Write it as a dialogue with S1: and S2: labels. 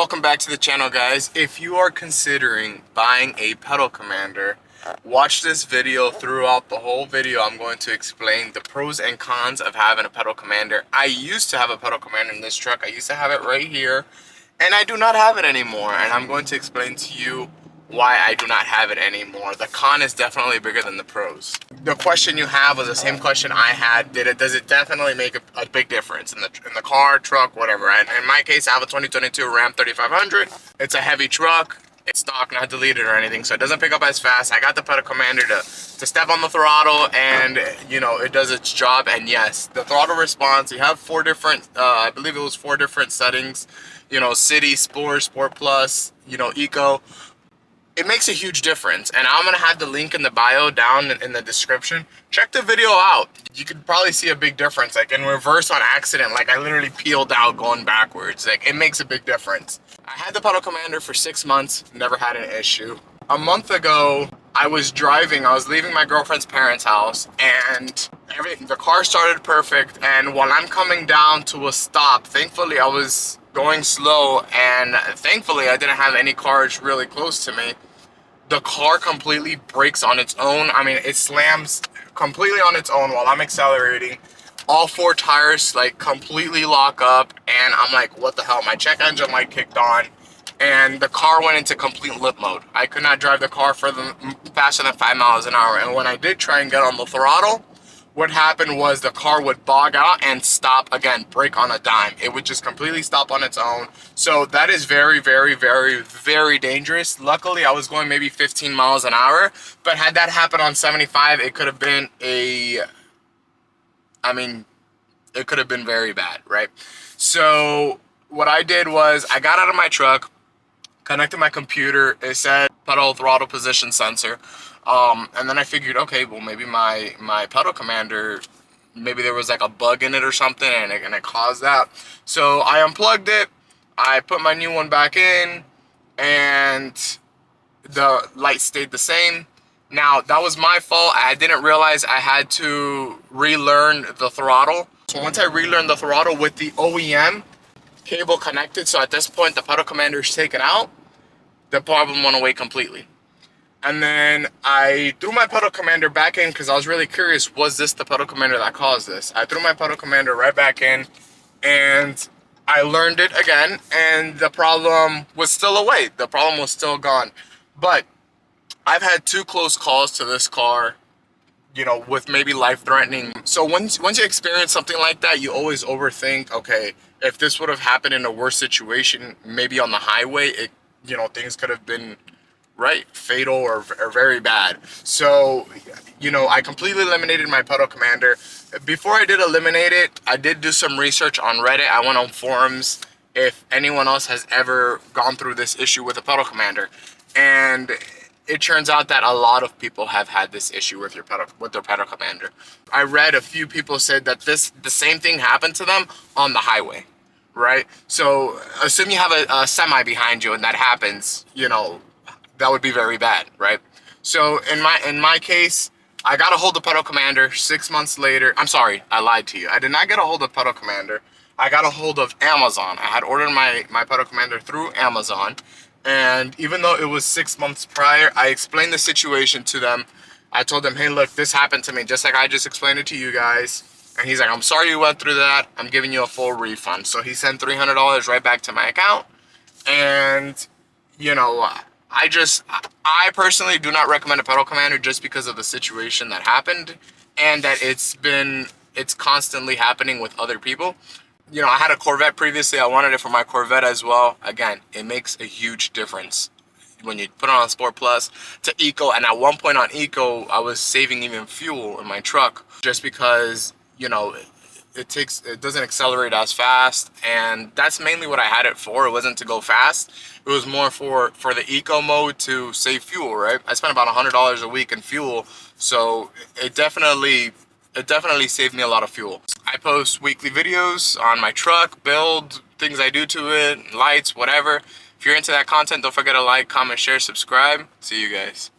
S1: welcome back to the channel, guys. If you are considering buying a pedal commander, watch this video. Throughout the whole video, I'm going to explain the pros and cons of having a pedal commander. I used to have a pedal commander in this truck. I used to have it right here, and I do not have it anymore, and I'm going to explain to you why I do not have it anymore. The con is definitely bigger than the pros. The question you have was the same question I had. Does it definitely make a big difference in the car, truck, whatever? And in my case, I have a 2022 Ram 3500. It's a heavy truck. It's stock, not deleted or anything, so it doesn't pick up as fast. I got the pedal commander to step on the throttle, and you know, it does its job. And yes, the throttle response, you have four different, I believe it was 4 different settings, you know, city, sport, sport plus, you know, eco. It makes a huge difference, and I'm gonna have the link in the bio down in the description. Check the video out. You could probably see a big difference, like in reverse on accident, like I literally peeled out going backwards. Like, it makes a big difference. I had the pedal commander for 6 months, never had an issue. A month ago, I was leaving my girlfriend's parents' house, and the car started perfect, and while I'm coming down to a stop, thankfully I was going slow, and thankfully I didn't have any cars really close to me. The car completely brakes on its own. I mean, it slams completely on its own while I'm accelerating. All 4 tires like completely lock up, and I'm like, what the hell? My check engine light kicked on, and the car went into complete lip mode. I could not drive the car faster than 5 miles an hour, and when I did try and get on the throttle, what happened was the car would bog out and stop again, brake on a dime. It would just completely stop on its own. So that is very, very, very, very dangerous. Luckily, I was going maybe 15 miles an hour, but had that happened on 75, it could have been it could have been very bad, right? So what I did was I got out of my truck, connected my computer. It said pedal throttle position sensor. And then I figured, okay, well, maybe my pedal commander, maybe there was like a bug in it or something, and it caused that. So I unplugged it, I put my new one back in, and the light stayed the same. Now, that was my fault. I didn't realize I had to relearn the throttle. So once I relearned the throttle with the OEM cable connected, so at this point the pedal commander is taken out, the problem went away completely. And then I threw my pedal commander back in because I was really curious, was this the pedal commander that caused this? I threw my pedal commander right back in, and I learned it again, and the problem was still away. The problem was still gone. But I've had 2 close calls to this car, you know, with maybe life-threatening. So once you experience something like that, you always overthink, okay, if this would have happened in a worse situation, maybe on the highway, you know, things could have been fatal or very bad. So, you know, I completely eliminated my pedal commander. Before I did eliminate it, I did do some research on Reddit. I went on forums if anyone else has ever gone through this issue with a pedal commander, and it turns out that a lot of people have had this issue with their pedal commander. I read a few people said that the same thing happened to them on the highway, right? So assume you have a semi behind you and that happens, you know, that would be very bad, right? So in my case, I got a hold of pedal commander 6 months later. I'm sorry, I lied to you. I did not get a hold of pedal commander. I got a hold of Amazon. I had ordered my pedal commander through Amazon, and even though it was 6 months prior, I explained the situation to them. I told them, hey, look, this happened to me, just like I just explained it to you guys. And he's like, I'm sorry you went through that. I'm giving you a full refund. So he sent $300 right back to my account, and you know, I personally do not recommend a pedal commander just because of the situation that happened, and that it's constantly happening with other people. You know, I had a Corvette previously. I wanted it for my Corvette as well. Again, it makes a huge difference when you put it on Sport Plus to Eco. And at one point on Eco, I was saving even fuel in my truck just because, you know, it doesn't accelerate as fast, and that's mainly what I had it for. It wasn't to go fast. It was more for the eco mode to save fuel, right? I spent about $100 a week in fuel, so it definitely saved me a lot of fuel. I post weekly videos on my truck, build, things I do to it, lights, whatever. If you're into that content, don't forget to like, comment, share, subscribe. See you guys.